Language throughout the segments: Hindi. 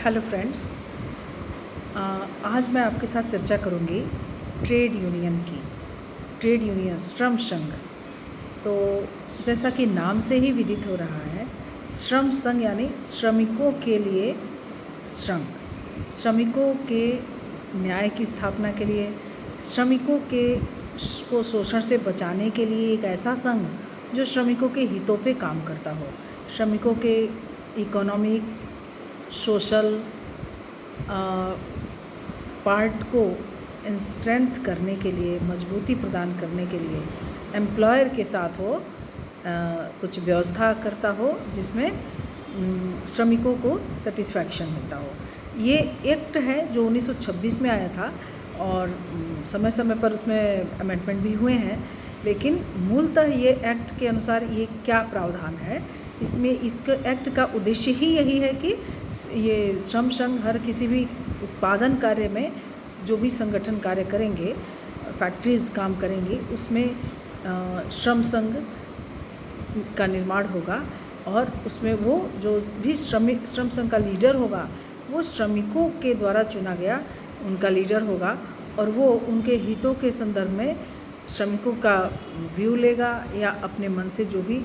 हेलो फ्रेंड्स, आज मैं आपके साथ चर्चा करूंगी ट्रेड यूनियन की। ट्रेड यूनियन श्रम संघ। तो जैसा कि नाम से ही विदित हो रहा है, श्रम संघ यानी श्रमिकों के लिए संघ, श्रमिकों के न्याय की स्थापना के लिए, श्रमिकों को शोषण से बचाने के लिए एक ऐसा संघ जो श्रमिकों के हितों पे काम करता हो, श्रमिकों के इकोनॉमिक सोशल पार्ट को स्ट्रेंथ करने के लिए, मजबूती प्रदान करने के लिए एम्प्लॉयर के साथ हो कुछ व्यवस्था करता हो जिसमें श्रमिकों को सेटिस्फैक्शन मिलता हो। ये एक्ट है जो 1926 में आया था और समय समय पर उसमें अमेंडमेंट भी हुए हैं, लेकिन मूलतः ये एक्ट के अनुसार ये क्या प्रावधान है, इसमें इसका एक्ट का उद्देश्य ही यही है कि ये श्रम संघ हर किसी भी उत्पादन कार्य में जो भी संगठन कार्य करेंगे, फैक्ट्रीज़ काम करेंगी, उसमें श्रम संघ का निर्माण होगा और उसमें वो जो भी श्रम संघ का लीडर होगा वो श्रमिकों के द्वारा चुना गया उनका लीडर होगा और वो उनके हितों के संदर्भ में श्रमिकों का व्यू लेगा या अपने मन से जो भी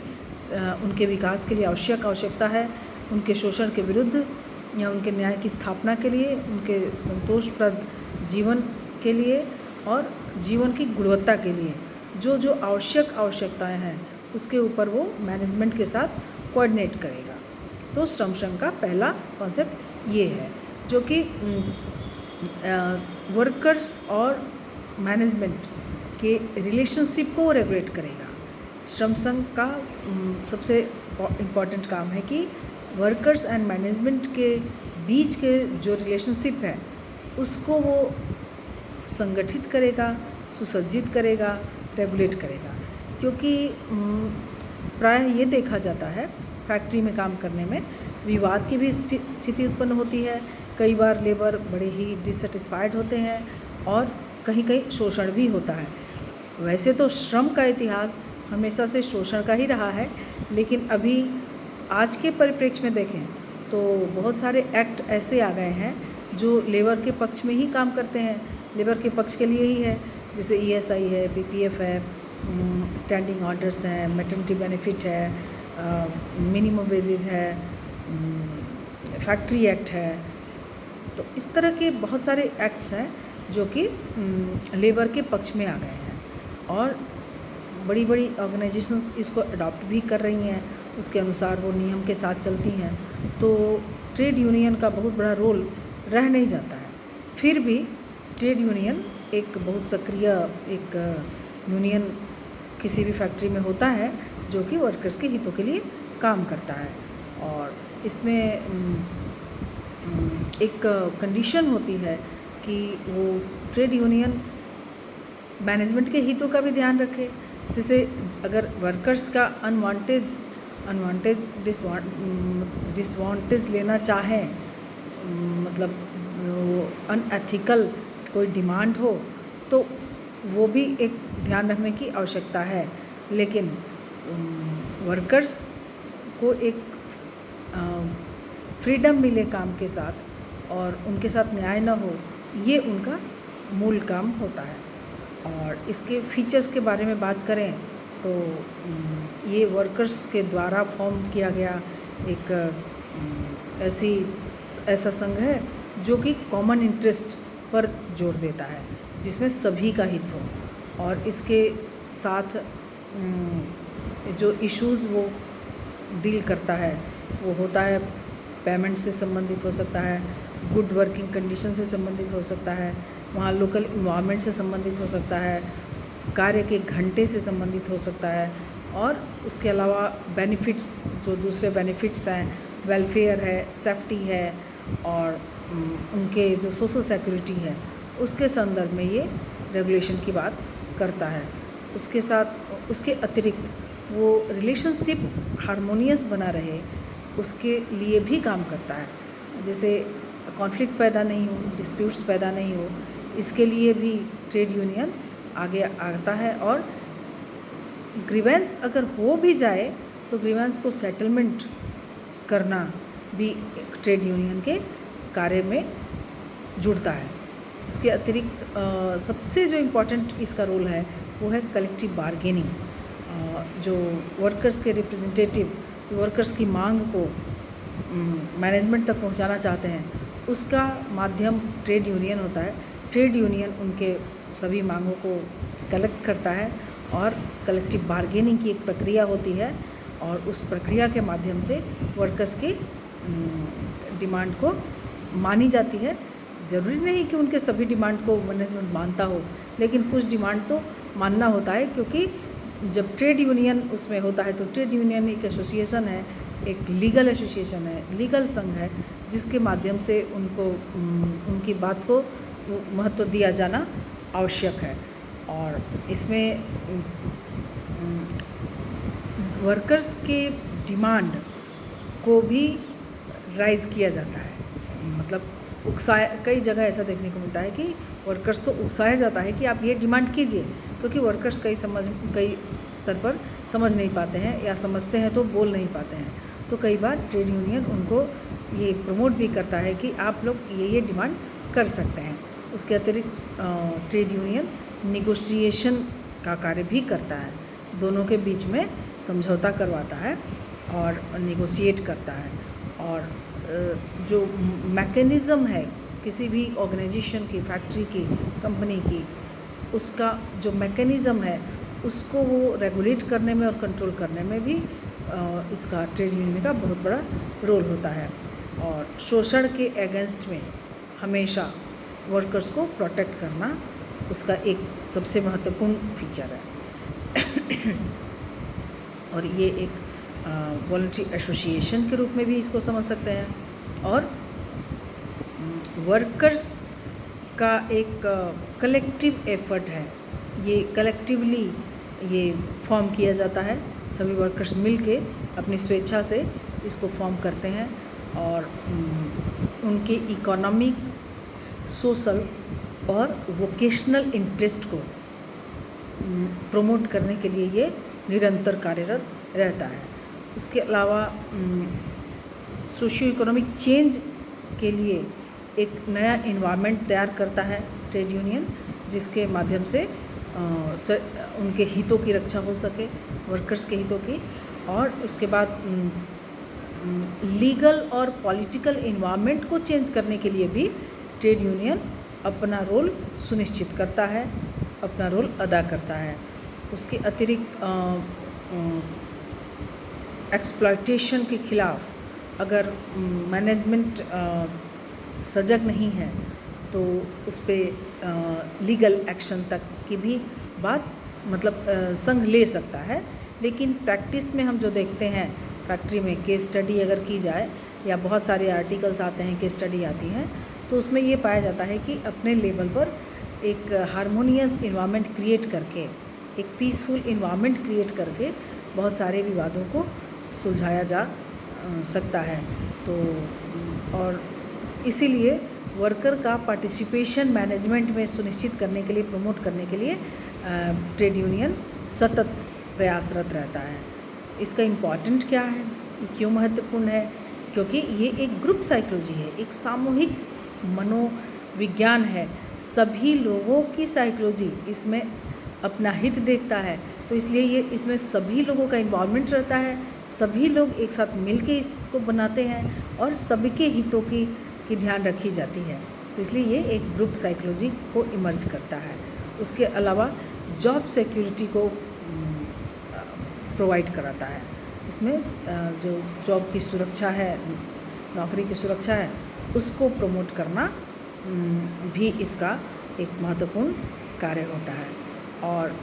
उनके विकास के लिए आवश्यकता है, उनके शोषण के विरुद्ध या उनके न्याय की स्थापना के लिए, उनके संतोषप्रद जीवन के लिए और जीवन की गुणवत्ता के लिए जो जो आवश्यकताएं हैं उसके ऊपर वो मैनेजमेंट के साथ कोऑर्डिनेट करेगा। तो श्रम संघ का पहला कॉन्सेप्ट ये है जो कि वर्कर्स और मैनेजमेंट के रिलेशनशिप को रेगुलेट करेगा। श्रम संघ का सबसे इम्पॉर्टेंट काम है कि वर्कर्स एंड मैनेजमेंट के बीच के जो रिलेशनशिप है उसको वो संगठित करेगा, सुसज्जित करेगा, रेगुलेट करेगा। क्योंकि प्रायः ये देखा जाता है फैक्ट्री में काम करने में विवाद की भी स्थिति उत्पन्न होती है। कई बार लेबर बड़े ही डिससेटिस्फाइड होते हैं और कहीं कहीं शोषण भी होता है। वैसे तो श्रम का इतिहास हमेशा से शोषण का ही रहा है, लेकिन अभी आज के परिप्रेक्ष्य में देखें तो बहुत सारे एक्ट ऐसे आ गए हैं जो लेबर के पक्ष में ही काम करते हैं, लेबर के पक्ष के लिए ही है। जैसे ESI है, PPF है, स्टैंडिंग ऑर्डर्स हैं, मैटरनिटी बेनिफिट है, मिनिमम वेजेस है, फैक्ट्री एक्ट है। तो इस तरह के बहुत सारे एक्ट्स हैं जो कि लेबर के पक्ष में आ गए हैं और बड़ी बड़ी ऑर्गेनाइजेशंस इसको अडॉप्ट भी कर रही हैं, उसके अनुसार वो नियम के साथ चलती हैं। तो ट्रेड यूनियन का बहुत बड़ा रोल रह नहीं जाता है। फिर भी ट्रेड यूनियन एक बहुत सक्रिय एक यूनियन किसी भी फैक्ट्री में होता है जो कि वर्कर्स के हितों के लिए काम करता है और इसमें एक कंडीशन होती है कि वो ट्रेड यूनियन मैनेजमेंट के हितों का भी ध्यान रखे। जैसे अगर वर्कर्स का डिसवांटेज लेना चाहें, मतलब अनएथिकल कोई डिमांड हो तो वो भी एक ध्यान रखने की आवश्यकता है। लेकिन वर्कर्स को एक फ्रीडम मिले काम के साथ और उनके साथ न्याय न हो, ये उनका मूल काम होता है। और इसके फीचर्स के बारे में बात करें तो ये वर्कर्स के द्वारा फॉर्म किया गया एक ऐसा संघ है जो कि कॉमन इंटरेस्ट पर जोर देता है, जिसमें सभी का हित हो और इसके साथ जो इश्यूज़ वो डील करता है वो होता है पेमेंट से संबंधित हो सकता है, गुड वर्किंग कंडीशन से संबंधित हो सकता है, वहाँ लोकल इन्वायरमेंट से संबंधित हो सकता है, कार्य के घंटे से संबंधित हो सकता है और उसके अलावा बेनिफिट्स, जो दूसरे बेनिफिट्स हैं, वेलफेयर है, सेफ्टी है और उनके जो सोशल सिक्योरिटी है, उसके संदर्भ में ये रेगुलेशन की बात करता है। उसके साथ उसके अतिरिक्त वो रिलेशनशिप हारमोनियस बना रहे उसके लिए भी काम करता है। जैसे कॉन्फ्लिक्ट पैदा नहीं हो, डिस्प्यूट्स पैदा नहीं हो, इसके लिए भी ट्रेड यूनियन आगे आता है और ग्रीवेंस अगर हो भी जाए तो ग्रीवेंस को सेटलमेंट करना भी एक ट्रेड यूनियन के कार्य में जुड़ता है। इसके अतिरिक्त सबसे जो इम्पोर्टेंट इसका रोल है वो है कलेक्टिव बार्गेनिंग। जो वर्कर्स के रिप्रेजेंटेटिव वर्कर्स की मांग को मैनेजमेंट तक पहुंचाना चाहते हैं, उसका माध्यम ट्रेड यूनियन होता है। ट्रेड यूनियन उनके सभी मांगों को कलेक्ट करता है और कलेक्टिव बार्गेनिंग की एक प्रक्रिया होती है और उस प्रक्रिया के माध्यम से वर्कर्स की डिमांड को मानी जाती है। ज़रूरी नहीं कि उनके सभी डिमांड को मैनेजमेंट मानता हो, लेकिन कुछ डिमांड तो मानना होता है, क्योंकि जब ट्रेड यूनियन उसमें होता है तो ट्रेड यूनियन एक एसोसिएशन है, एक लीगल एसोसिएशन है, लीगल संघ है, जिसके माध्यम से उनको उनकी बात को महत्व दिया जाना आवश्यक है। और इसमें वर्कर्स के डिमांड को भी राइज़ किया जाता है, मतलब उकसाया। कई जगह ऐसा देखने को मिलता है कि वर्कर्स को उकसाया जाता है कि आप ये डिमांड कीजिए, क्योंकि वर्कर्स कई स्तर पर समझ नहीं पाते हैं या समझते हैं तो बोल नहीं पाते हैं। तो कई बार ट्रेड यूनियन उनको ये प्रमोट भी करता है कि आप लोग ये डिमांड कर सकते हैं। उसके अतिरिक्त ट्रेड यूनियन निगोशिएशन का कार्य भी करता है, दोनों के बीच में समझौता करवाता है और निगोशिएट करता है। और जो मैकेनिज़्म है किसी भी ऑर्गेनाइजेशन की, फैक्ट्री की, कंपनी की, उसका जो मैकेनिज़्म है उसको वो रेगुलेट करने में और कंट्रोल करने में भी इसका ट्रेड यूनियन का बहुत बड़ा रोल होता है। और शोषण के अगेंस्ट में हमेशा वर्कर्स को प्रोटेक्ट करना उसका एक सबसे महत्वपूर्ण फीचर है। और ये एक वॉलंटरी एसोसिएशन के रूप में भी इसको समझ सकते हैं। और वर्कर्स का एक कलेक्टिव एफर्ट है, ये कलेक्टिवली ये फॉर्म किया जाता है। सभी वर्कर्स मिलके अपनी स्वेच्छा से इसको फॉर्म करते हैं और उनके इकोनॉमिक, सोशल और वोकेशनल इंटरेस्ट को प्रमोट करने के लिए ये निरंतर कार्यरत रहता है। उसके अलावा सोशियो इकोनॉमिक चेंज के लिए एक नया इन्वायरमेंट तैयार करता है ट्रेड यूनियन, जिसके माध्यम से उनके हितों की रक्षा हो सके, वर्कर्स के हितों की। और उसके बाद लीगल और पॉलिटिकल इन्वायरमेंट को चेंज करने के लिए भी ट्रेड यूनियन अपना रोल सुनिश्चित करता है, अपना रोल अदा करता है। उसके अतिरिक्त एक्सप्लॉयटेशन के खिलाफ अगर मैनेजमेंट सजग नहीं है तो उस पर लीगल एक्शन तक की भी बात संघ ले सकता है। लेकिन प्रैक्टिस में हम जो देखते हैं, फैक्ट्री में केस स्टडी अगर की जाए या बहुत सारे आर्टिकल्स आते हैं, केस स्टडी आती हैं, तो उसमें ये पाया जाता है कि अपने लेवल पर एक हार्मोनियस इन्वायरमेंट क्रिएट करके, एक पीसफुल इन्वायरमेंट क्रिएट करके बहुत सारे विवादों को सुलझाया जा सकता है। तो और इसीलिए वर्कर का पार्टिसिपेशन मैनेजमेंट में सुनिश्चित करने के लिए, प्रमोट करने के लिए ट्रेड यूनियन सतत प्रयासरत रहता है। इसका इम्पॉर्टेंट क्या है, ये क्यों महत्वपूर्ण है? क्योंकि ये एक ग्रुप साइकोलॉजी है, एक सामूहिक मनोविज्ञान है। सभी लोगों की साइकोलॉजी इसमें अपना हित देखता है, तो इसलिए ये इसमें सभी लोगों का इन्वॉल्वमेंट रहता है। सभी लोग एक साथ मिलके इसको बनाते हैं और सभी के हितों की ध्यान रखी जाती है। तो इसलिए ये एक ग्रुप साइकोलॉजी को इमर्ज करता है। उसके अलावा जॉब सिक्योरिटी को प्रोवाइड कराता है। इसमें जो जॉब की सुरक्षा है, नौकरी की सुरक्षा है, उसको प्रमोट करना भी इसका एक महत्वपूर्ण कार्य होता है। और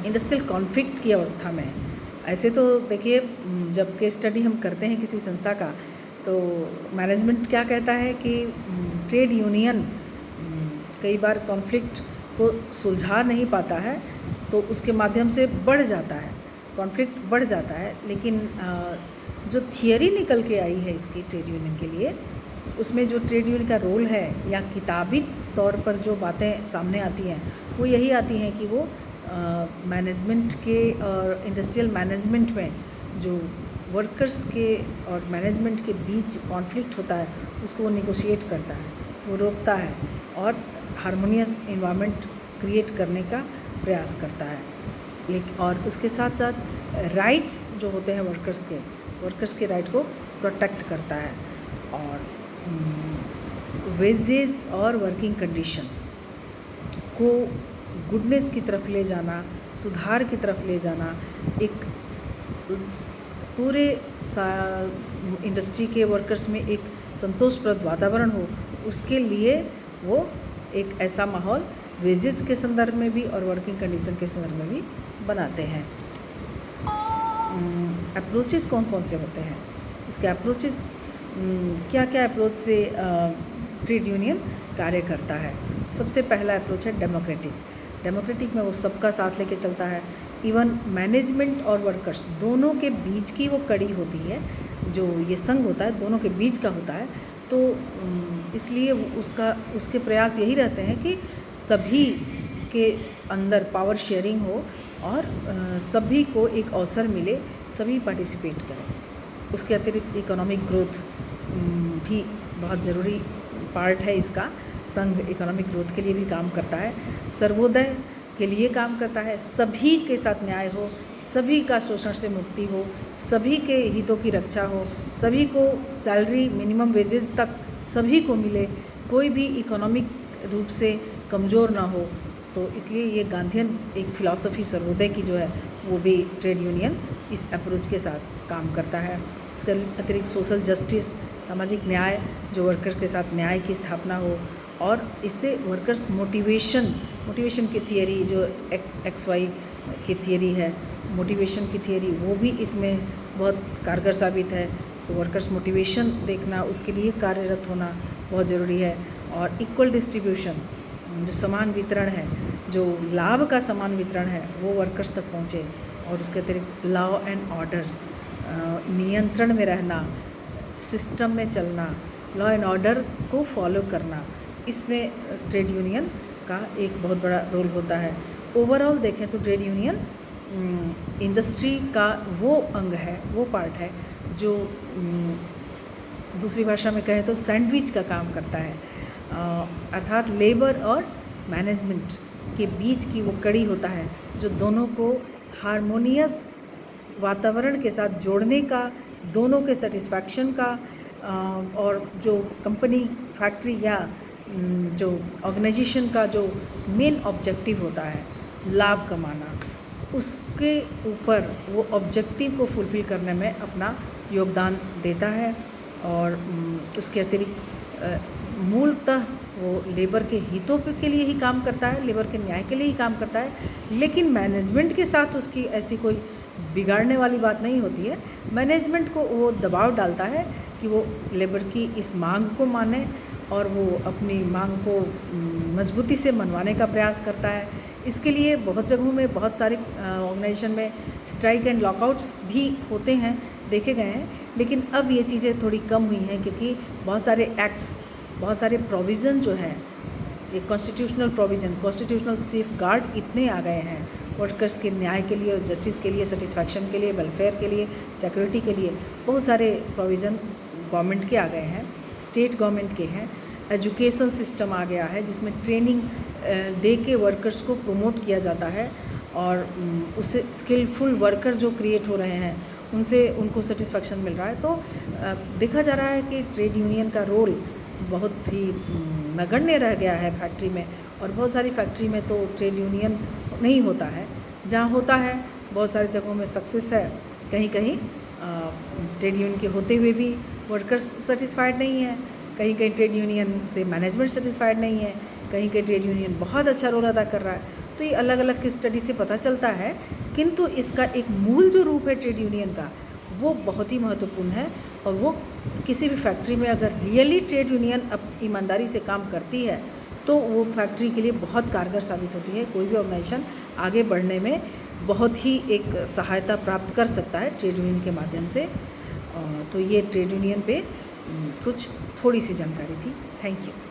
इंडस्ट्रियल कॉन्फ्लिक्ट की अवस्था में, ऐसे तो देखिए जब केस स्टडी हम करते हैं किसी संस्था का, तो मैनेजमेंट क्या कहता है कि ट्रेड यूनियन कई बार कॉन्फ्लिक्ट को सुलझा नहीं पाता है, तो उसके माध्यम से बढ़ जाता है, कॉन्फ्लिक्ट बढ़ जाता है। लेकिन जो थियरी निकल के आई है इसकी ट्रेड यूनियन के लिए, उसमें जो ट्रेड यूनियन का रोल है या किताबी तौर पर जो बातें सामने आती हैं वो यही आती हैं कि वो मैनेजमेंट के और इंडस्ट्रियल मैनेजमेंट में जो वर्कर्स के और मैनेजमेंट के बीच कॉन्फ्लिक्ट होता है उसको वो निगोशिएट करता है, वो रोकता है और हारमोनियस इन्वायरमेंट क्रिएट करने का प्रयास करता है। लेकिन और उसके साथ साथ राइट्स जो होते हैं वर्कर्स के राइट को प्रोटेक्ट करता है। और वेजेस और वर्किंग कंडीशन को गुडनेस की तरफ ले जाना, सुधार की तरफ ले जाना, एक पूरे इंडस्ट्री के वर्कर्स में एक संतोषप्रद वातावरण हो, उसके लिए वो एक ऐसा माहौल वेजेस के संदर्भ में भी और वर्किंग कंडीशन के संदर्भ में भी बनाते हैं। अप्रोचेस कौन कौन से होते हैं, इसके अप्रोचेस क्या क्या अप्रोच से ट्रेड यूनियन कार्य करता है। सबसे पहला अप्रोच है डेमोक्रेटिक में वो सबका साथ लेके चलता है। इवन मैनेजमेंट और वर्कर्स दोनों के बीच की वो कड़ी होती है, जो ये संघ होता है दोनों के बीच का होता है। तो इसलिए उसके प्रयास यही रहते हैं कि सभी के अंदर पावर शेयरिंग हो और सभी को एक अवसर मिले, सभी पार्टिसिपेट करें। उसके अतिरिक्त इकोनॉमिक ग्रोथ भी बहुत ज़रूरी पार्ट है इसका। संघ इकोनॉमिक ग्रोथ के लिए भी काम करता है, सर्वोदय के लिए काम करता है, सभी के साथ न्याय हो, सभी का शोषण से मुक्ति हो, सभी के हितों की रक्षा हो, सभी को सैलरी मिनिमम वेजेस तक सभी को मिले, कोई भी इकोनॉमिक रूप से कमज़ोर ना हो। तो इसलिए ये गांधीयन एक फ़िलॉसफी सर्वोदय की जो है वो भी ट्रेड यूनियन इस अप्रोच के साथ काम करता है। इसके अतिरिक्त सोशल जस्टिस, सामाजिक न्याय, जो वर्कर्स के साथ न्याय की स्थापना हो, और इससे वर्कर्स मोटिवेशन की थियरी जो XY की थियरी है, मोटिवेशन की थियरी वो भी इसमें बहुत कारगर साबित है। तो वर्कर्स मोटिवेशन देखना, उसके लिए कार्यरत होना बहुत ज़रूरी है। और इक्वल डिस्ट्रीब्यूशन, जो समान वितरण है, जो लाभ का समान वितरण है वो वर्कर्स तक पहुँचे। और उसके अतिरिक्त लॉ एंड ऑर्डर, नियंत्रण में रहना, सिस्टम में चलना, लॉ एंड ऑर्डर को फॉलो करना, इसमें ट्रेड यूनियन का एक बहुत बड़ा रोल होता है। ओवरऑल देखें तो ट्रेड यूनियन इंडस्ट्री का वो अंग है, वो पार्ट है जो दूसरी भाषा में कहें तो सैंडविच का काम करता है। अर्थात लेबर और मैनेजमेंट के बीच की वो कड़ी होता है जो दोनों को हारमोनियस वातावरण के साथ जोड़ने का, दोनों के सेटिस्फैक्शन का, और जो कंपनी, फैक्ट्री या जो ऑर्गेनाइजेशन का जो मेन ऑब्जेक्टिव होता है लाभ कमाना, उसके ऊपर वो ऑब्जेक्टिव को फुलफिल करने में अपना योगदान देता है। और उसके अतिरिक्त मूलतः वो लेबर के हितों के लिए ही काम करता है, लेबर के न्याय के लिए ही काम करता है। लेकिन मैनेजमेंट के साथ उसकी ऐसी कोई बिगाड़ने वाली बात नहीं होती है। मैनेजमेंट को वो दबाव डालता है कि वो लेबर की इस मांग को माने और वो अपनी मांग को मजबूती से मनवाने का प्रयास करता है। इसके लिए बहुत जगहों में, बहुत सारे ऑर्गेनाइजेशन में स्ट्राइक एंड लॉकआउट्स भी होते हैं, देखे गए हैं। लेकिन अब ये चीज़ें थोड़ी कम हुई हैं क्योंकि बहुत सारे एक्ट्स, बहुत सारे प्रोविज़न जो हैं, एक constitutional provision, constitutional safe guard इतने आ गए हैं वर्कर्स के न्याय के लिए, जस्टिस के लिए, सेटिस्फैक्शन के लिए, वेलफेयर के लिए, सिक्योरिटी के लिए। बहुत सारे प्रोविज़न गवर्नमेंट के आ गए हैं, स्टेट गवर्नमेंट के हैं। एजुकेशन सिस्टम आ गया है जिसमें ट्रेनिंग दे के वर्कर्स को प्रमोट किया जाता है और उससे स्किलफुल वर्कर जो क्रिएट हो रहे हैं उनसे उनको सेटिस्फैक्शन मिल रहा है। तो देखा जा रहा है कि ट्रेड यूनियन का रोल बहुत ही नगण्य रह गया है फैक्ट्री में। और बहुत सारी फैक्ट्री में तो ट्रेड यूनियन नहीं होता है, जहाँ होता है बहुत सारी जगहों में सक्सेस है, कहीं कहीं ट्रेड यूनियन के होते हुए भी वर्कर्स सेटिस्फाइड नहीं है, कहीं कहीं ट्रेड यूनियन से मैनेजमेंट सेटिस्फाइड नहीं है, कहीं कहीं ट्रेड यूनियन बहुत अच्छा रोल अदा कर रहा है। तो ये अलग अलग की स्टडी से पता चलता है, किंतु इसका एक मूल जो रूप है ट्रेड यूनियन का वो बहुत ही महत्वपूर्ण है। और वो किसी भी फैक्ट्री में अगर रियली ट्रेड यूनियन अब ईमानदारी से काम करती है तो वो फैक्ट्री के लिए बहुत कारगर साबित होती है। कोई भी ऑर्गेनाइजेशन आगे बढ़ने में बहुत ही एक सहायता प्राप्त कर सकता है ट्रेड यूनियन के माध्यम से। तो ये ट्रेड यूनियन पे कुछ थोड़ी सी जानकारी थी। Thank you.